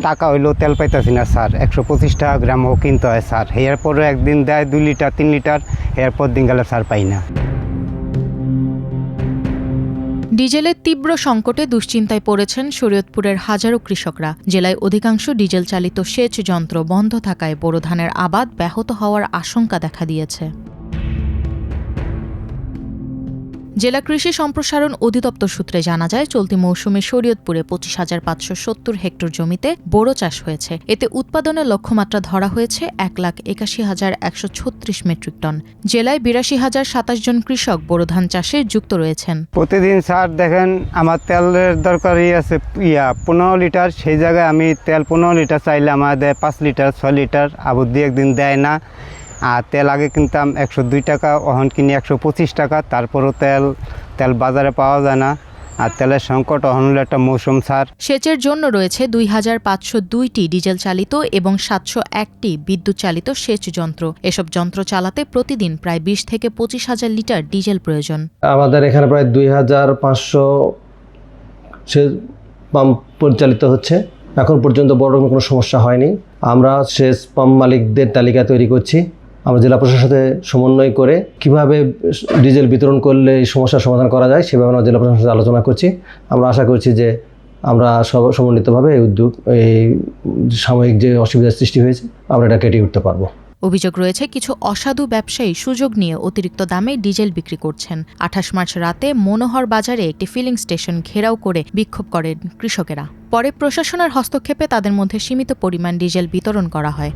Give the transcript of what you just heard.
টাকা হইলেও তেল পাইতেছি না স্যার, 125 টাকা গ্রামও কিনতে হয় স্যার। এরপরে একদিন দেয় 2 লিটার 3 লিটার, এরপর দিন গেলে স্যার পাই না। ডিজেলের তীব্র সংকটে দুশ্চিন্তায় পড়েছেন শরীয়তপুরের হাজারো কৃষকরা। জেলায় অধিকাংশ ডিজেল চালিত সেচ যন্ত্র বন্ধ থাকায় বোরো ধানের আবাদ ব্যাহত হওয়ার আশঙ্কা দেখা দিয়েছে। জেলা কৃষি সম্প্রসারণ অধিদপ্তর সূত্রে জানা যায়, চলতি মৌসুমে শরীয়তপুরে 25,570 হেক্টর জমিতে বোরো চাষ হয়েছে। এতে উৎপাদনের লক্ষ্যমাত্রা ধরা হয়েছে 1,81,136 মেট্রিক টন। জেলায় 82,027 জন কৃষক বোরো ধান চাষে যুক্ত রয়েছেন। প্রতিদিন স্যার দেখেন আমার তেলের দরকারই আছে 15 লিটার, সেই জায়গায় আমি তেল 15 লিটার চাইলে আমার দেয় 5 লিটার 6 লিটার, আবার 2 একদিন দেয় না। আর তেল আগে কিনতাম 102 টাকা, এখন কিনি 125 টাকা, তারপরও তেল বাজারে পাওয়া যায় না। আর তেলের সংকট এখন হলো একটা মৌসুম স্যার। সেচের জন্য রয়েছে 2,502টি ডিজেল চালিত এবং 701টি বিদ্যুৎ চালিত সেচ যন্ত্র। এসব যন্ত্র চালাতে প্রতিদিন প্রায় 20 থেকে 25,000 লিটার ডিজেল প্রয়োজন। আমাদের এখানে প্রায় 2,500 সেচ পাম্প পরিচালিত হচ্ছে। এখন পর্যন্ত বড় রকম কোনো সমস্যা হয়নি। আমরা সেচ পাম্প মালিকদের তালিকা তৈরি করছি। আমরা জেলা প্রশাসনের সাথে সমন্বয় করে কিভাবে ডিজেল বিতরণ করলে এই সমস্যার সমাধান করা যায় সেভাবে আমরা জেলা প্রশাসনের সাথে আলোচনা করছি। আমরা আশা করছি যে আমরা সমন্বিতভাবে এই উদ্যোগ, এই সাময়িক যে অসুবিধার সৃষ্টি হয়েছে, আমরা এটা কেটে উঠতে পারবো। অভিযোগ রয়েছে, কিছু অসাধু ব্যবসায়ী সুযোগ নিয়ে অতিরিক্ত দামে ডিজেল বিক্রি করছেন। 28 মার্চ রাতে মনোহর বাজারে একটি ফিলিং স্টেশন ঘেরাও করে বিক্ষোভ করেন কৃষকেরা। পরে প্রশাসনের হস্তক্ষেপে তাদের মধ্যে সীমিত পরিমাণ ডিজেল বিতরণ করা হয়।